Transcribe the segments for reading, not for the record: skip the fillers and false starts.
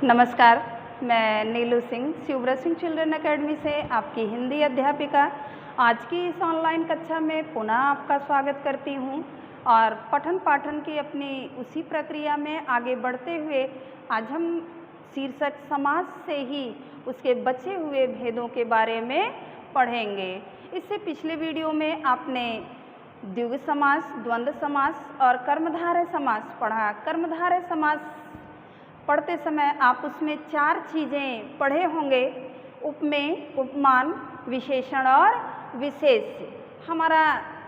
नमस्कार, मैं नीलू Singh शिवव्रत Singh children academy से आपकी हिंदी अध्यापिका आज की इस ऑनलाइन कक्षा में पुनः आपका स्वागत करती हूं और पठन पाठन की अपनी उसी प्रक्रिया में आगे बढ़ते हुए आज हम शीर्षक समास से ही उसके बचे हुए भेदों के बारे में पढ़ेंगे। इससे पिछले वीडियो में आपने द्विगु समास, द्वंद्व समास और कर्मधारय समास पढ़ा। कर्मधारय समास पढ़ते समय आप उसमें 4 चीज़ें पढ़े होंगे: उपमेय, उपमान, विशेषण और विशेष्य। हमारा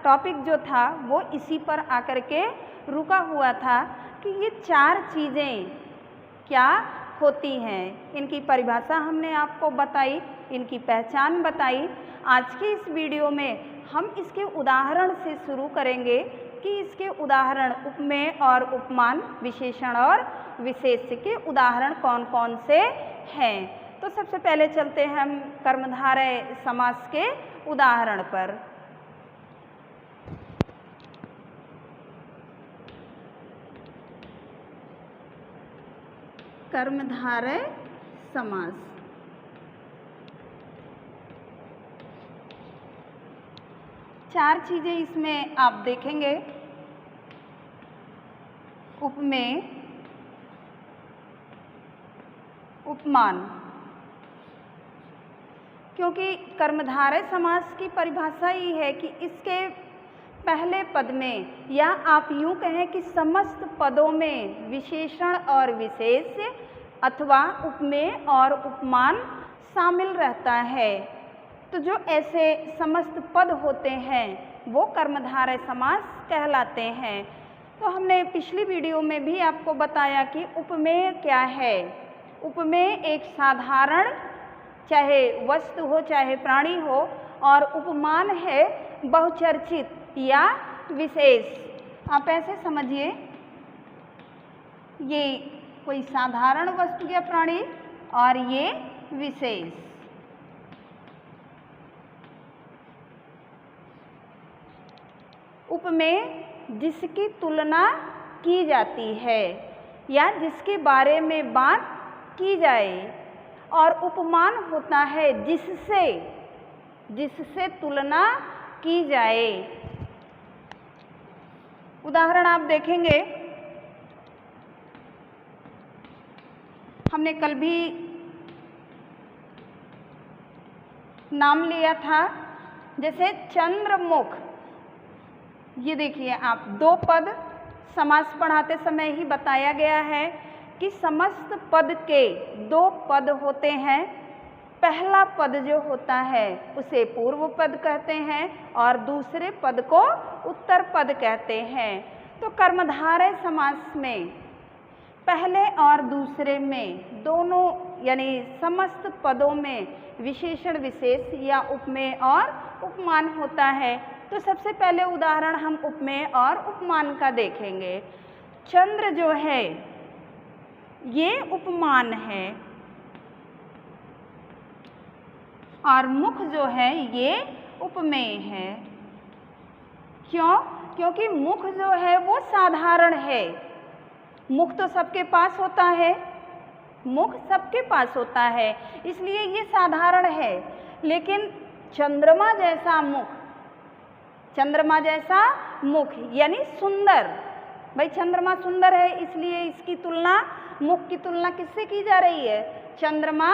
टॉपिक जो था वो इसी पर आकर के रुका हुआ था कि ये 4 चीज़ें क्या होती हैं। इनकी परिभाषा हमने आपको बताई, इनकी पहचान बताई। आज की इस वीडियो में हम इसके उदाहरण से शुरू करेंगे कि इसके उदाहरण उपमेय और उपमान, विशेषण और विशेष्य के उदाहरण कौन कौन से हैं। तो सबसे पहले चलते हैं हम कर्मधारय समास के उदाहरण पर। कर्मधारय समास। चार चीज़ें इसमें आप देखेंगे: उपमेय, उपमान। क्योंकि कर्मधारय समास की परिभाषा ही है कि इसके पहले पद में, या आप यूँ कहें कि समस्त पदों में विशेषण और विशेष्य अथवा उपमेय और उपमान शामिल रहता है। तो जो ऐसे समस्त पद होते हैं वो कर्मधारय समास कहलाते हैं। तो हमने पिछली वीडियो में भी आपको बताया कि उपमेय क्या है। उपमेय एक साधारण, चाहे वस्तु हो चाहे प्राणी हो, और उपमान है बहुचर्चित या विशेष। आप ऐसे समझिए, ये कोई साधारण वस्तु या प्राणी और ये विशेष। उपमेय जिसकी तुलना की जाती है या जिसके बारे में बात की जाए, और उपमान होता है जिससे तुलना की जाए। उदाहरण आप देखेंगे, हमने कल भी नाम लिया था, जैसे चंद्रमुख। ये देखिए आप, 2 पद समास पढ़ाते समय ही बताया गया है कि समस्त पद के 2 पद होते हैं। पहला पद जो होता है उसे पूर्व पद कहते हैं और दूसरे पद को उत्तर पद कहते हैं। तो कर्मधारय समास में पहले और दूसरे में दोनों, यानी समस्त पदों में विशेषण विशेष या उपमेय और उपमान होता है। तो सबसे पहले उदाहरण हम उपमेय और उपमान का देखेंगे। चंद्र जो है ये उपमान है और मुख जो है ये उपमेय है। क्यों? क्योंकि मुख जो है वो साधारण है। मुख तो सबके पास होता है, मुख सबके पास होता है, इसलिए ये साधारण है। लेकिन चंद्रमा जैसा मुख यानी सुंदर, भाई चंद्रमा सुंदर है, इसलिए इसकी तुलना, मुख की तुलना किससे की जा रही है? चंद्रमा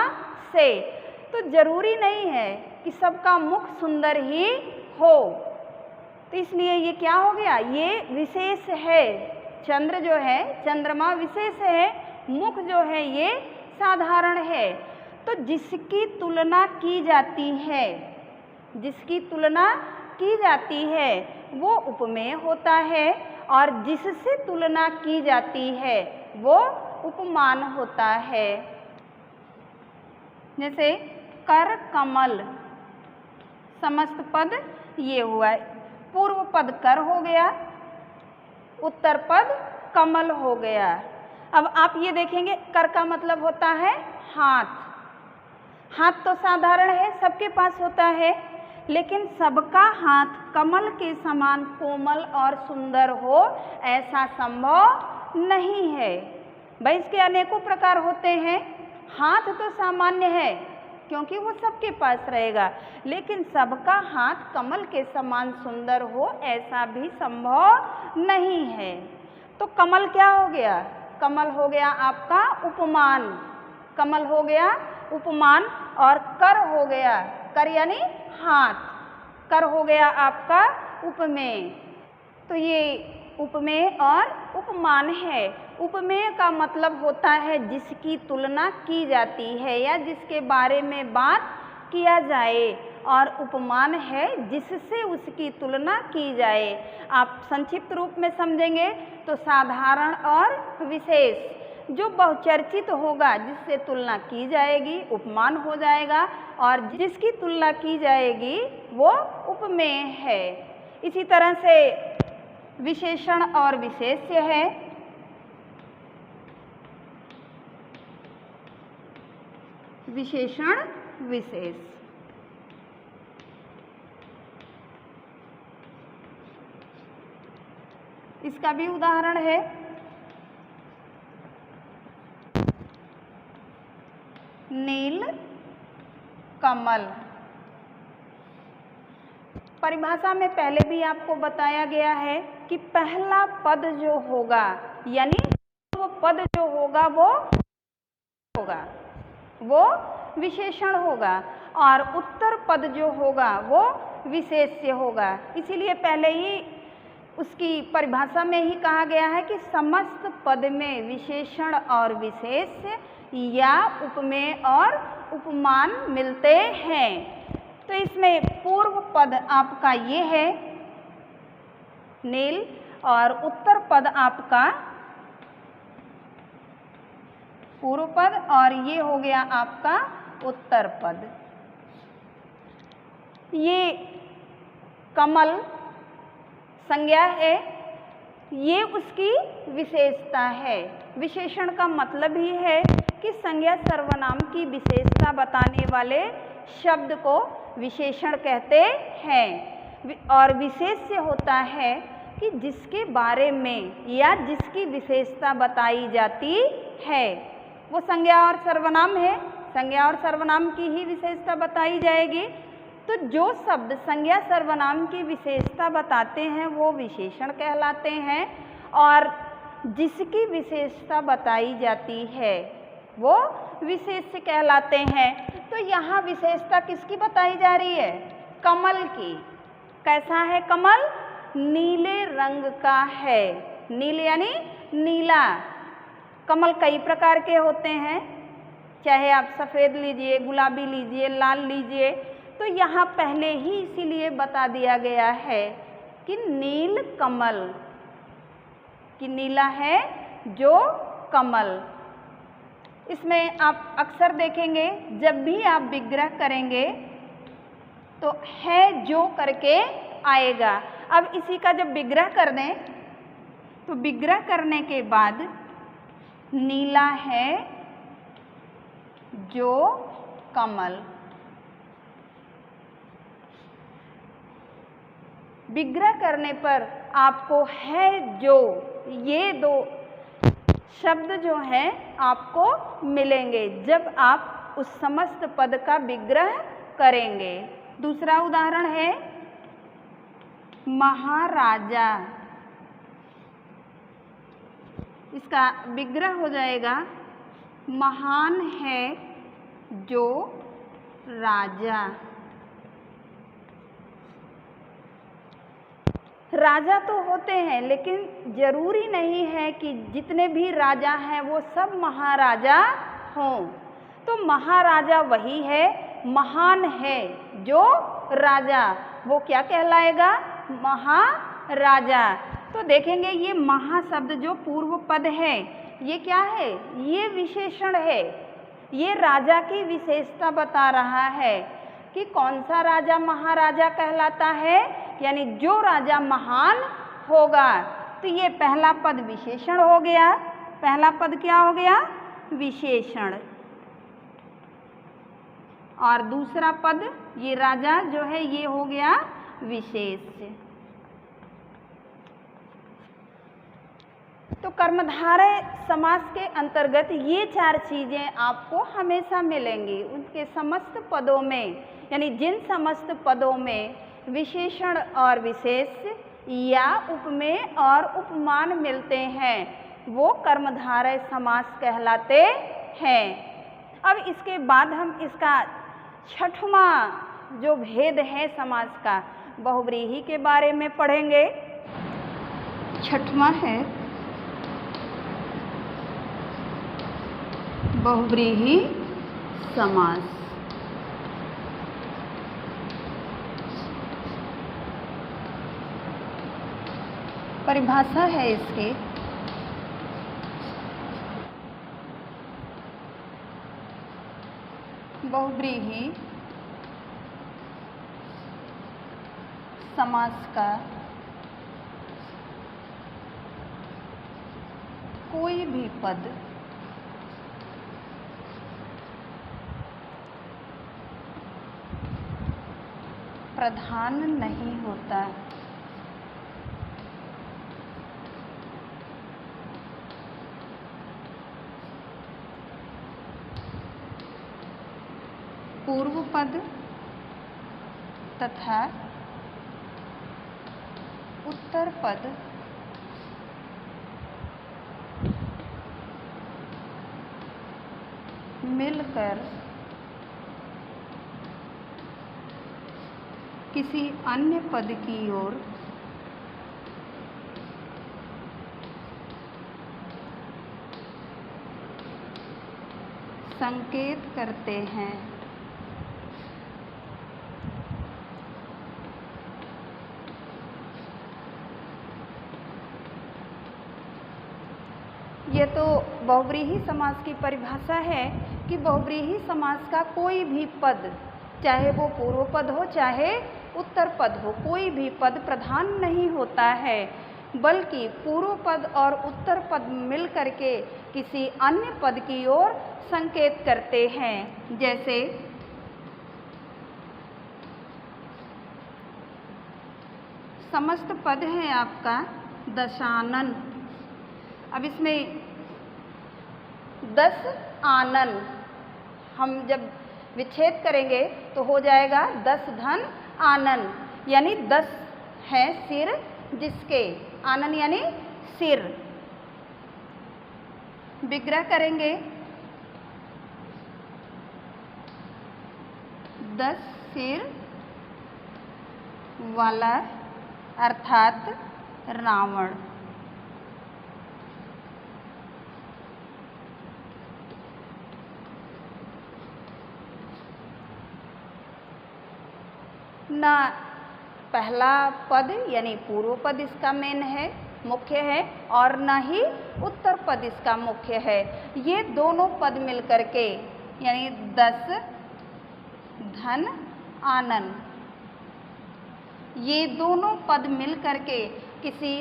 से। तो जरूरी नहीं है कि सबका मुख सुंदर ही हो, तो इसलिए ये क्या हो गया? ये विशेष है। चंद्र जो है, चंद्रमा विशेष है, मुख जो है ये साधारण है। तो जिसकी तुलना की जाती है वो उपमेय होता है, और जिससे तुलना की जाती है वो उपमान होता है। जैसे कर कमल, समस्त पद ये हुआ, पूर्व पद कर हो गया, उत्तर पद कमल हो गया। अब आप ये देखेंगे, कर का मतलब होता है हाथ। हाथ तो साधारण है, सबके पास होता है, लेकिन सबका हाथ कमल के समान कोमल और सुंदर हो ऐसा संभव नहीं है। भाई इसके अनेकों प्रकार होते हैं। हाथ तो सामान्य है क्योंकि वो सबके पास रहेगा, लेकिन सबका हाथ कमल के समान सुंदर हो ऐसा भी संभव नहीं है। तो कमल क्या हो गया? कमल हो गया आपका उपमान, कमल हो गया उपमान, और कर हो गया, कर यानी हाथ, कर हो गया आपका उपमेय। तो ये उपमेय और उपमान है। उपमेय का मतलब होता है जिसकी तुलना की जाती है या जिसके बारे में बात किया जाए, और उपमान है जिससे उसकी तुलना की जाए। आप संक्षिप्त रूप में समझेंगे तो साधारण और विशेष, जो बहुचर्चित होगा जिससे तुलना की जाएगी उपमान हो जाएगा, और जिसकी तुलना की जाएगी वो उपमेय है। इसी तरह से विशेषण और विशेष्य है। विशेषण विशेष, इसका भी उदाहरण है नील कमल। परिभाषा में पहले भी आपको बताया गया है कि पहला पद जो होगा यानी वो पद जो होगा वो विशेषण होगा, और उत्तर पद जो होगा वो विशेष्य होगा। इसीलिए पहले ही उसकी परिभाषा में ही कहा गया है कि समस्त पद में विशेषण और विशेष्य या उपमेय और उपमान मिलते हैं। तो इसमें पूर्व पद आपका ये है नील, और उत्तर पद आपका पूर्व पद, और ये हो गया आपका उत्तर पद। ये कमल संज्ञा है, ये उसकी विशेषता है। विशेषण का मतलब ही है कि संज्ञा सर्वनाम की विशेषता बताने वाले शब्द को विशेषण कहते हैं, और विशेष्य होता है कि जिसके बारे में या जिसकी विशेषता बताई जाती है वो संज्ञा और सर्वनाम है। संज्ञा और सर्वनाम की ही विशेषता बताई जाएगी। तो जो शब्द संज्ञा सर्वनाम की विशेषता बताते हैं वो विशेषण कहलाते हैं, और जिसकी विशेषता बताई जाती है वो विशेष्य कहलाते हैं। तो यहाँ विशेषता किसकी बताई जा रही है? कमल की। कैसा है कमल? नीले रंग का है। नील यानी नीला। कमल कई प्रकार के होते हैं, चाहे आप सफ़ेद लीजिए, गुलाबी लीजिए, लाल लीजिए। तो यहाँ पहले ही इसीलिए बता दिया गया है कि नील कमल, कि नीला है जो कमल। इसमें आप अक्सर देखेंगे जब भी आप विग्रह करेंगे तो है जो करके आएगा। अब इसी का जब विग्रह कर दें तो विग्रह करने के बाद नीला है जो कमल। विग्रह करने पर आपको है जो, ये दो शब्द जो हैं आपको मिलेंगे जब आप उस समस्त पद का विग्रह करेंगे। दूसरा उदाहरण है महाराजा। इसका विग्रह हो जाएगा महान है जो राजा। राजा तो होते हैं लेकिन जरूरी नहीं है कि जितने भी राजा हैं वो सब महाराजा हों। तो महाराजा वही है, महान है जो राजा, वो क्या कहलाएगा? महाराजा। तो देखेंगे ये महा शब्द जो पूर्व पद है ये क्या है? ये विशेषण है। ये राजा की विशेषता बता रहा है कि कौन सा राजा महाराजा कहलाता है, यानी जो राजा महान होगा। तो ये पहला पद विशेषण हो गया। पहला पद क्या हो गया? विशेषण। और दूसरा पद ये राजा जो है ये हो गया विशेष्य। तो कर्मधारय समास के अंतर्गत ये 4 चीज़ें आपको हमेशा मिलेंगी। उनके समस्त पदों में, यानी जिन समस्त पदों में विशेषण और विशेष या उपमेय और उपमान मिलते हैं वो कर्मधारय समास कहलाते हैं। अब इसके बाद हम इसका छठवां जो भेद है समास का, बहुव्रीहि के बारे में पढ़ेंगे। छठवां है बहुव्रीहि समास। परिभाषा है इसकी, बहुव्रीहि समास का कोई भी पद प्रधान नहीं होता। पूर्व पद तथा उत्तर पद मिलकर किसी अन्य पद की ओर संकेत करते हैं। ये तो बहुव्रीहि समास की परिभाषा है कि बहुव्रीहि समास का कोई भी पद, चाहे वो पूर्व पद हो चाहे उत्तर पद हो, कोई भी पद प्रधान नहीं होता है, बल्कि पूर्व पद और उत्तर पद मिल करके किसी अन्य पद की ओर संकेत करते हैं। जैसे समस्त पद है आपका दशानन। अब इसमें 10 आनन हम जब विच्छेद करेंगे तो हो जाएगा 10 धन आनन, यानी 10 है सिर जिसके, आनन यानी सिर। विग्रह करेंगे 10 सिर वाला अर्थात रावण। ना पहला पद यानी पूर्व पद इसका मेन है, मुख्य है, और ना ही उत्तर पद इसका मुख्य है। ये दोनों पद मिलकर के यानी 10 धन आनन, ये दोनों पद मिलकर के किसी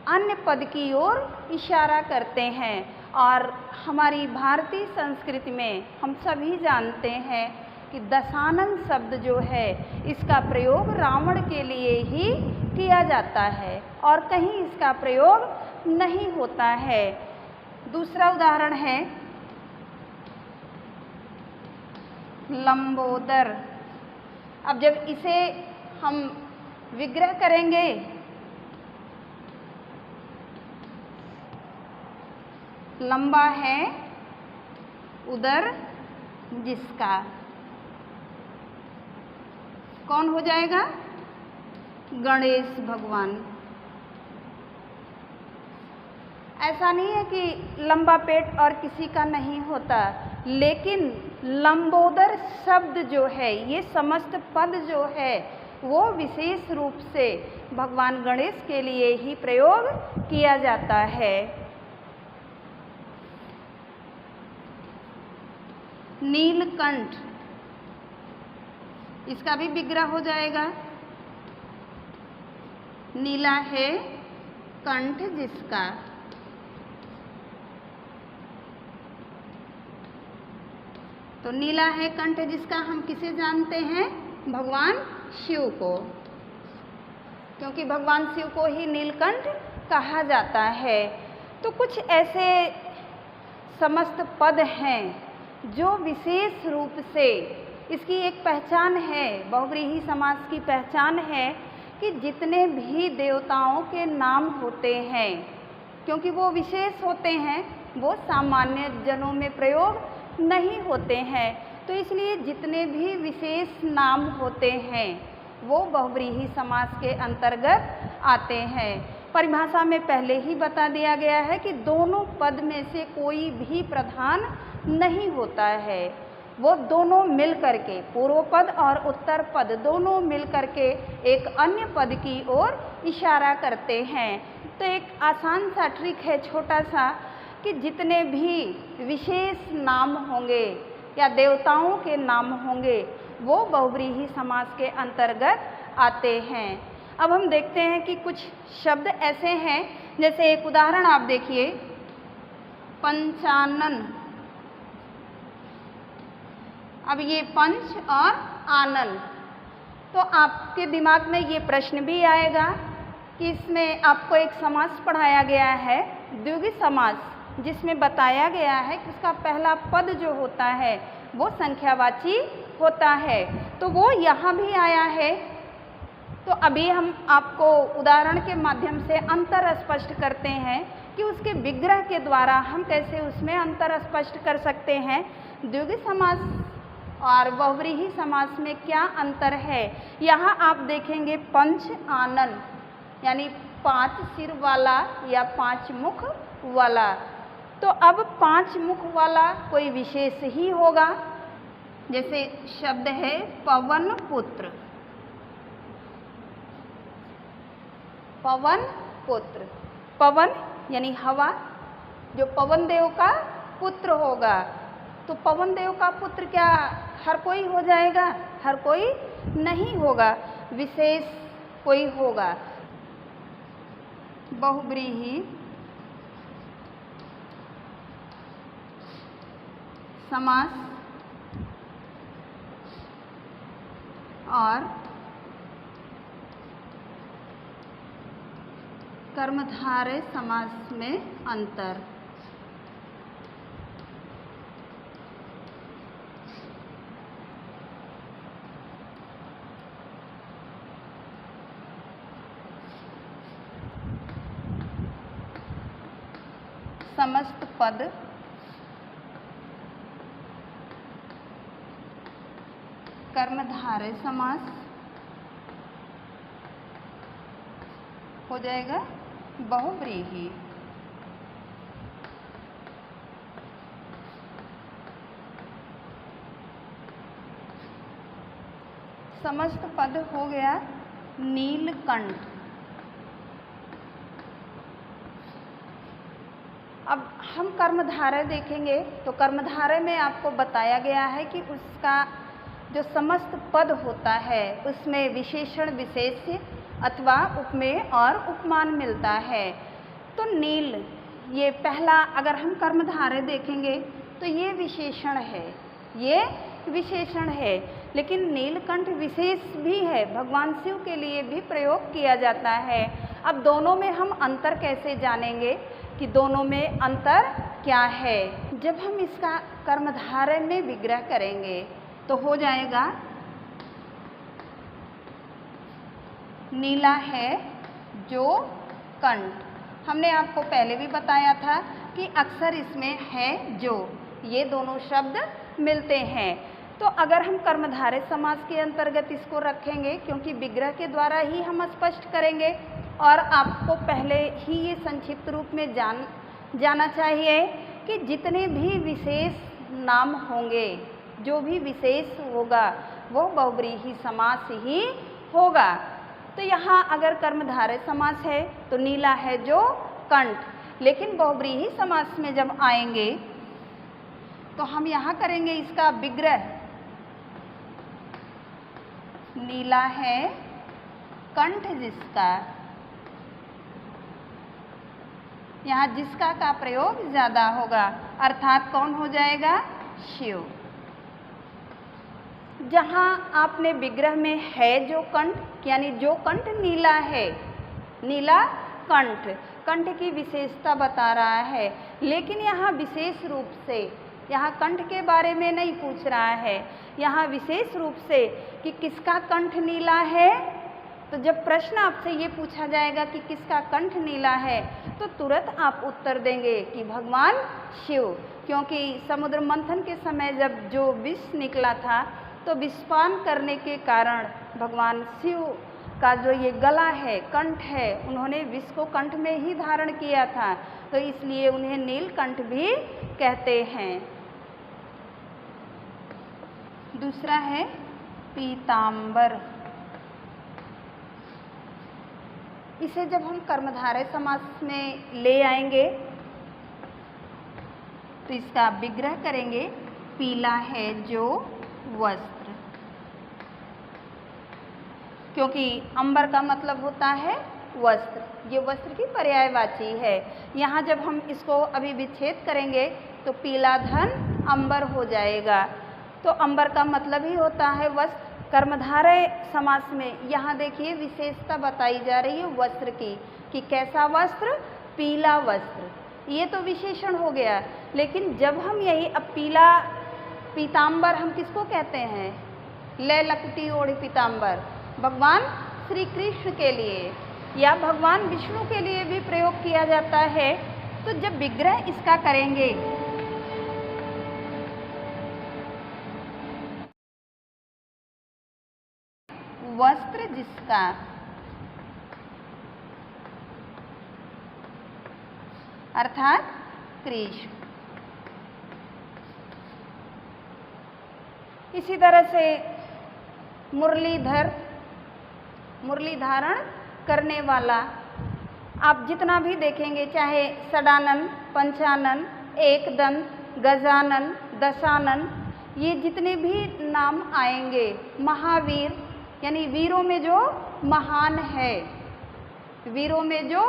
अन्य पद की ओर इशारा करते हैं। और हमारी भारतीय संस्कृति में हम सभी जानते हैं कि दशानन शब्द जो है इसका प्रयोग रावण के लिए ही किया जाता है और कहीं इसका प्रयोग नहीं होता है। दूसरा उदाहरण है लंबोदर। अब जब इसे हम विग्रह करेंगे लंबा है उदर जिसका, कौन हो जाएगा? गणेश भगवान। ऐसा नहीं है कि लंबा पेट और किसी का नहीं होता, लेकिन लंबोदर शब्द जो है, ये समस्त पद जो है वो विशेष रूप से भगवान गणेश के लिए ही प्रयोग किया जाता है। नीलकंठ, इसका भी विग्रह हो जाएगा। नीला है कंठ जिसका, तो नीला है कंठ जिसका हम किसे जानते हैं? भगवान शिव को, क्योंकि भगवान शिव को ही नीलकंठ कहा जाता है। तो कुछ ऐसे समस्त पद हैं जो विशेष रूप से इसकी एक पहचान है, बहुव्रीहि समास की पहचान है कि जितने भी देवताओं के नाम होते हैं, क्योंकि वो विशेष होते हैं, वो सामान्य जनों में प्रयोग नहीं होते हैं, तो इसलिए जितने भी विशेष नाम होते हैं वो बहुव्रीहि समास के अंतर्गत आते हैं। परिभाषा में पहले ही बता दिया गया है कि दोनों पद में से कोई भी प्रधान नहीं होता है, वो दोनों मिल करके, पूर्व पद और उत्तर पद दोनों मिल करके एक अन्य पद की ओर इशारा करते हैं। तो एक आसान सा ट्रिक है छोटा सा कि जितने भी विशेष नाम होंगे या देवताओं के नाम होंगे वो बहुव्रीहि समास के अंतर्गत आते हैं। अब हम देखते हैं कि कुछ शब्द ऐसे हैं, जैसे एक उदाहरण आप देखिए, पंचानन। अब ये पंच और आनन, तो आपके दिमाग में ये प्रश्न भी आएगा कि इसमें आपको एक समास पढ़ाया गया है, द्विगु समास, जिसमें बताया गया है कि उसका पहला पद जो होता है वो संख्यावाची होता है, तो वो यहाँ भी आया है। तो अभी हम आपको उदाहरण के माध्यम से अंतर स्पष्ट करते हैं कि उसके विग्रह के द्वारा हम कैसे उसमें अंतर स्पष्ट कर सकते हैं। द्विगु समास और बहुव्रीहि समास में क्या अंतर है, यहाँ आप देखेंगे पंच आनन, यानी 5 सिर वाला या 5 मुख वाला। तो अब 5 मुख वाला कोई विशेष ही होगा, जैसे शब्द है पवन पुत्र। पवन पुत्र, पवन यानी हवा, जो पवन देव का पुत्र होगा, तो पवन देव का पुत्र क्या हर कोई हो जाएगा? हर कोई नहीं होगा, विशेष कोई होगा। बहुव्रीहि समास और कर्मधारय समास में अंतर। समस्त पद कर्मधारय समास हो जाएगा बहुव्रीहि। समस्त पद हो गया नीलकंठ। अब हम कर्मधारय देखेंगे, तो कर्मधारय में आपको बताया गया है कि उसका जो समस्त पद होता है उसमें विशेषण विशेष्य अथवा उपमेय और उपमान मिलता है। तो नील, ये पहला अगर हम कर्मधारय देखेंगे तो ये विशेषण है, ये विशेषण है, लेकिन नीलकंठ विशेष भी है, भगवान शिव के लिए भी प्रयोग किया जाता है। अब दोनों में हम अंतर कैसे जानेंगे कि दोनों में अंतर क्या है? जब हम इसका कर्मधारय में विग्रह करेंगे तो हो जाएगा नीला है जो कंठ। हमने आपको पहले भी बताया था कि अक्सर इसमें है जो, ये दोनों शब्द मिलते हैं। तो अगर हम कर्मधारय समास के अंतर्गत इसको रखेंगे, क्योंकि विग्रह के द्वारा ही हम स्पष्ट करेंगे और आपको पहले ही ये संक्षिप्त रूप में जाना चाहिए कि जितने भी विशेष नाम होंगे, जो भी विशेष होगा वो बहुव्रीहि समास ही होगा। तो यहाँ अगर कर्मधारय समास है तो नीला है जो कंठ, लेकिन बहुव्रीहि समास में जब आएंगे तो हम यहाँ करेंगे इसका विग्रह, नीला है कंठ जिसका, यहाँ जिसका का प्रयोग ज़्यादा होगा, अर्थात कौन हो जाएगा? शिव। जहाँ आपने विग्रह में है जो कंठ, यानी जो कंठ नीला है, नीला कंठ, कंठ की विशेषता बता रहा है, लेकिन यहाँ विशेष रूप से यहाँ कंठ के बारे में नहीं पूछ रहा है, यहाँ विशेष रूप से कि किसका कंठ नीला है। तो जब प्रश्न आपसे ये पूछा जाएगा कि किसका कंठ नीला है, तो तुरंत आप उत्तर देंगे कि भगवान शिव, क्योंकि समुद्र मंथन के समय जब जो विष निकला था तो विषपान करने के कारण भगवान शिव का जो ये गला है, कंठ है, उन्होंने विष को कंठ में ही धारण किया था, तो इसलिए उन्हें नीलकंठ भी कहते हैं। दूसरा है पीतांबर। इसे जब हम कर्मधारय समास में ले आएंगे तो इसका विग्रह करेंगे, पीला है जो वस्त्र, क्योंकि अंबर का मतलब होता है वस्त्र, ये वस्त्र की पर्यायवाची है। यहाँ जब हम इसको अभी विच्छेद करेंगे तो पीला धन अंबर हो जाएगा, तो अंबर का मतलब ही होता है वस्त्र। कर्मधारय समास में यहाँ देखिए विशेषता बताई जा रही है वस्त्र की, कि कैसा वस्त्र, पीला वस्त्र, ये तो विशेषण हो गया। लेकिन जब हम यही अब पीला पीतांबर हम किसको कहते हैं, ले लकुटी ओढ़ी पीतांबर, भगवान श्री कृष्ण के लिए या भगवान विष्णु के लिए भी प्रयोग किया जाता है। तो जब विग्रह इसका करेंगे वस्त्र जिसका, अर्थात कृष्ण। इसी तरह से मुरलीधर, मुरली धारण करने वाला, आप जितना भी देखेंगे, चाहे षडानन, पंचानन, एकदंत, गजानन, दशानन, ये जितने भी नाम आएंगे, महावीर यानी वीरों में जो महान है, वीरों में जो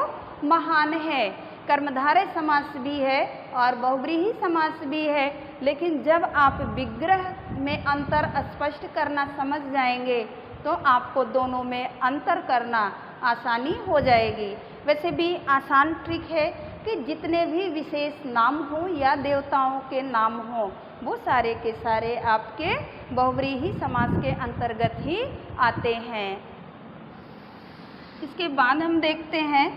महान है। कर्मधारय समास भी है और बहुव्रीहि समास भी है, लेकिन जब आप विग्रह में अंतर स्पष्ट करना समझ जाएंगे तो आपको दोनों में अंतर करना आसानी हो जाएगी। वैसे भी आसान ट्रिक है कि जितने भी विशेष नाम हो या देवताओं के नाम हो, वो सारे के सारे आपके बहुव्रीहि समास के अंतर्गत ही आते हैं। इसके बाद हम देखते हैं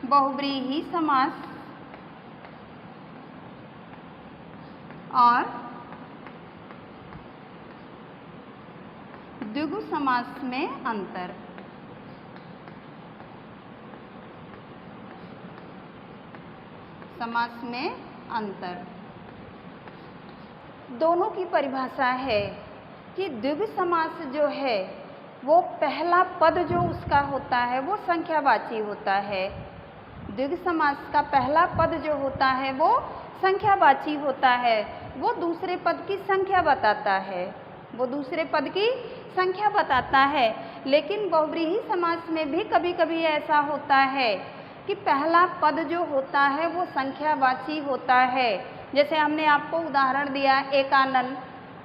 बहुव्रीहि समास और द्विगु समास में अंतर। समास में अंतर दोनों की परिभाषा है कि द्विगु समास जो है वो पहला पद जो उसका होता है वो संख्यावाची होता है। द्विगु समास का पहला पद जो होता है वो संख्यावाची होता है, वो दूसरे पद की संख्या बताता है, वो दूसरे पद की संख्या बताता है। लेकिन बहुव्रीहि समास में भी कभी कभी ऐसा होता है कि पहला पद जो होता है वो संख्यावाची होता है। जैसे हमने आपको उदाहरण दिया, एकानन,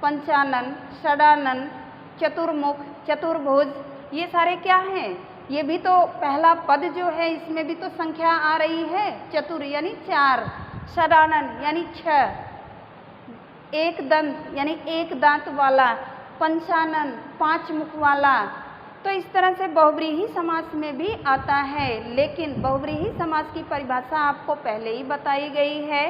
पंचानन, षडानन, चतुर्मुख, चतुर्भुज, ये सारे क्या हैं, ये भी तो पहला पद जो है इसमें भी तो संख्या आ रही है, चतुर यानी 4, षडानन यानी 6, एक दंत यानी एक दांत वाला, पंचानन 5 मुख वाला। तो इस तरह से बहुव्रीहि समास में भी आता है। लेकिन बहुव्रीहि समास की परिभाषा आपको पहले ही बताई गई है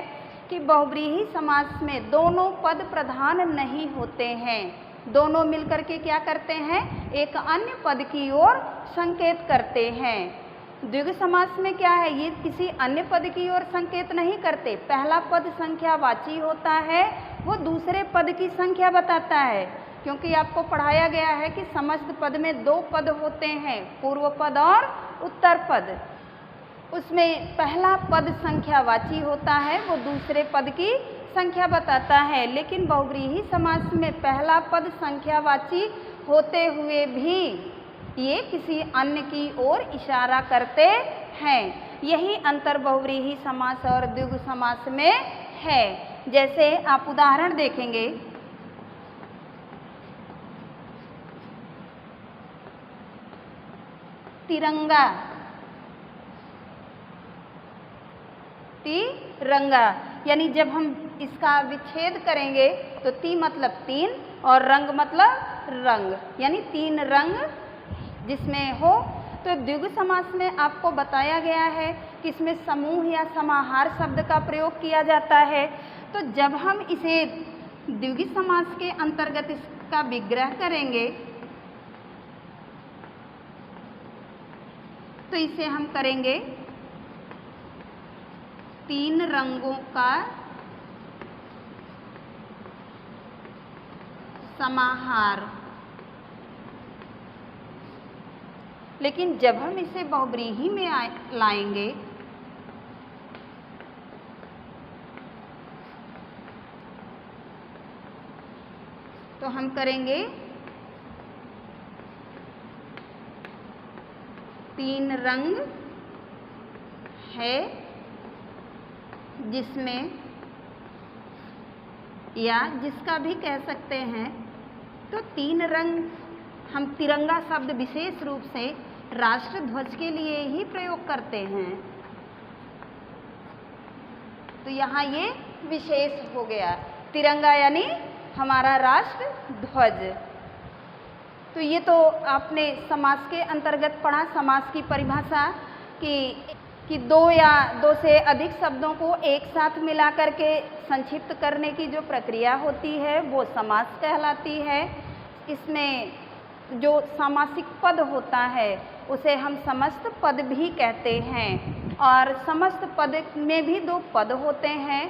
कि बहुव्रीहि समास में दोनों पद प्रधान नहीं होते हैं, दोनों मिलकर के क्या करते हैं, एक अन्य पद की ओर संकेत करते हैं। द्विगु समास में क्या है, ये किसी अन्य पद की ओर संकेत नहीं करते, पहला पद संख्यावाची होता है, वो दूसरे पद की संख्या बताता है। क्योंकि आपको पढ़ाया गया है कि समस्त पद में 2 पद होते हैं, पूर्व पद और उत्तर पद। उसमें पहला पद संख्यावाची होता है, वो दूसरे पद की संख्या बताता है। लेकिन बहुव्रीहि समास में पहला पद संख्यावाची होते हुए भी ये किसी अन्य की ओर इशारा करते हैं। यही अंतर बहुव्रीहि समास और द्विगु समास में है। जैसे आप उदाहरण देखेंगे, तिरंगा, तिरंगा। यानी जब हम इसका विच्छेद करेंगे तो ती मतलब तीन और रंग मतलब रंग, यानी तीन रंग जिसमें हो। तो द्विगु समास में आपको बताया गया है कि इसमें समूह या समाहार शब्द का प्रयोग किया जाता है। तो जब हम इसे द्विगु समास के अंतर्गत इसका विग्रह करेंगे तो इसे हम करेंगे तीन रंगों का समाहार। लेकिन जब हम इसे बहुव्रीहि में लाएंगे तो हम करेंगे तीन रंग है जिसमें, या जिसका भी कह सकते हैं। तो तीन रंग हम तिरंगा शब्द विशेष रूप से राष्ट्र ध्वज के लिए ही प्रयोग करते हैं। तो यहाँ ये विशेष हो गया, तिरंगा यानी हमारा राष्ट्र ध्वज। तो ये तो आपने समास के अंतर्गत पढ़ा, समास की परिभाषा कि दो या दो से अधिक शब्दों को एक साथ मिला करके संक्षिप्त करने की जो प्रक्रिया होती है वो समास कहलाती है। इसमें जो सामासिक पद होता है उसे हम समस्त पद भी कहते हैं। और समस्त पद में भी दो पद होते हैं,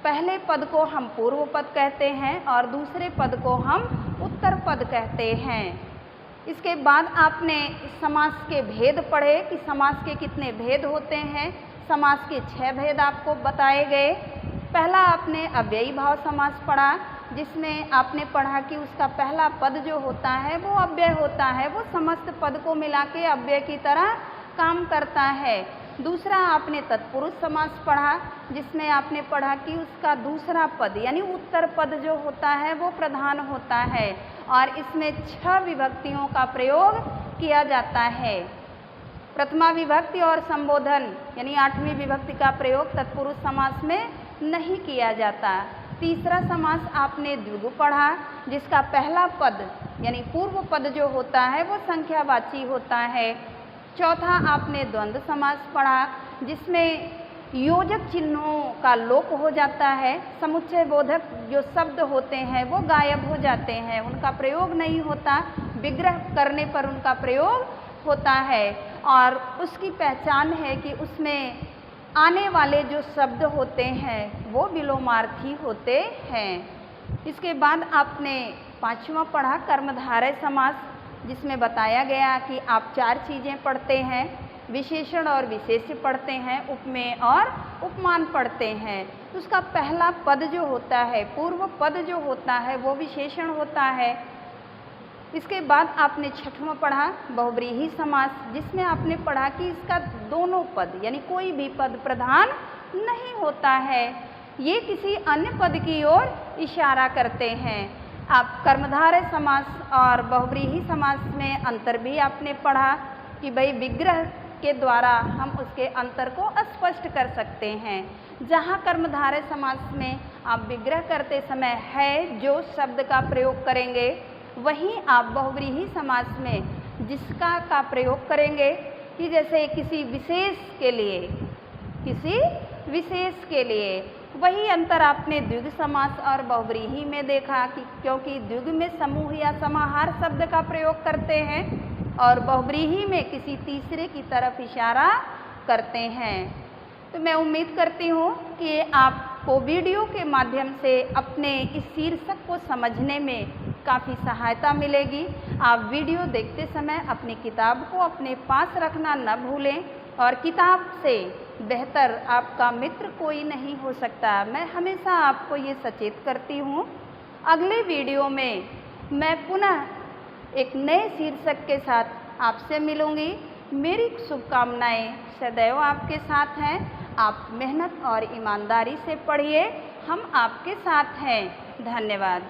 पहले पद को हम पूर्व पद कहते हैं और दूसरे पद को हम उत्तर पद कहते हैं। इसके बाद आपने समास के भेद पढ़े कि समास के कितने भेद होते हैं। समास के 6 भेद आपको बताए गए। पहला आपने अव्ययी भाव समास पढ़ा, जिसमें आपने पढ़ा कि उसका पहला पद जो होता है वो अव्यय होता है, वो समस्त पद को मिला के अव्यय की तरह काम करता है। दूसरा आपने तत्पुरुष समास पढ़ा, जिसमें आपने पढ़ा कि उसका दूसरा पद यानी उत्तर पद जो होता है वो प्रधान होता है और इसमें 6 विभक्तियों का प्रयोग किया जाता है। प्रथमा विभक्ति और संबोधन यानी 8वीं विभक्ति का प्रयोग तत्पुरुष समास में नहीं किया जाता। तीसरा समास आपने द्विगु पढ़ा, जिसका पहला पद यानी पूर्व पद जो होता है वो संख्यावाची होता है। चौथा आपने द्वंद्व समास पढ़ा, जिसमें योजक चिन्हों का लोप हो जाता है, समुच्चय बोधक जो शब्द होते हैं वो गायब हो जाते हैं, उनका प्रयोग नहीं होता, विग्रह करने पर उनका प्रयोग होता है। और उसकी पहचान है कि उसमें आने वाले जो शब्द होते हैं वो विलोमार्थी होते हैं। इसके बाद आपने 5वां पढ़ा कर्मधारय समास, जिसमें बताया गया कि आप 4 चीज़ें पढ़ते हैं, विशेषण और विशेष्य पढ़ते हैं, उपमेय और उपमान पढ़ते हैं। उसका पहला पद जो होता है, पूर्व पद जो होता है वो विशेषण होता है। इसके बाद आपने 6वां पढ़ा बहुव्रीहि समास, जिसमें आपने पढ़ा कि इसका दोनों पद यानी कोई भी पद प्रधान नहीं होता है, ये किसी अन्य पद की ओर इशारा करते हैं। आप कर्मधारय समास और बहुव्रीहि समास में अंतर भी आपने पढ़ा कि भाई विग्रह के द्वारा हम उसके अंतर को स्पष्ट कर सकते हैं। जहाँ कर्मधारय समास में आप विग्रह करते समय है जो शब्द का प्रयोग करेंगे, वहीं आप बहुव्रीहि समास में जिसका का प्रयोग करेंगे कि जैसे किसी विशेष के लिए वही अंतर आपने द्विगु समास और बहुव्रीहि में देखा कि क्योंकि द्विगु में समूह या समाहार शब्द का प्रयोग करते हैं और बहुव्रीहि में किसी तीसरे की तरफ इशारा करते हैं। तो मैं उम्मीद करती हूँ कि आपको वीडियो के माध्यम से अपने इस शीर्षक को समझने में काफ़ी सहायता मिलेगी। आप वीडियो देखते समय अपनी किताब को अपने पास रखना न भूलें और किताब से बेहतर आपका मित्र कोई नहीं हो सकता। मैं हमेशा आपको ये सचेत करती हूँ। अगले वीडियो में मैं पुनः एक नए शीर्षक के साथ आपसे मिलूँगी। मेरी शुभकामनाएं सदैव आपके साथ हैं। आप मेहनत और ईमानदारी से पढ़िए, हम आपके साथ हैं। धन्यवाद।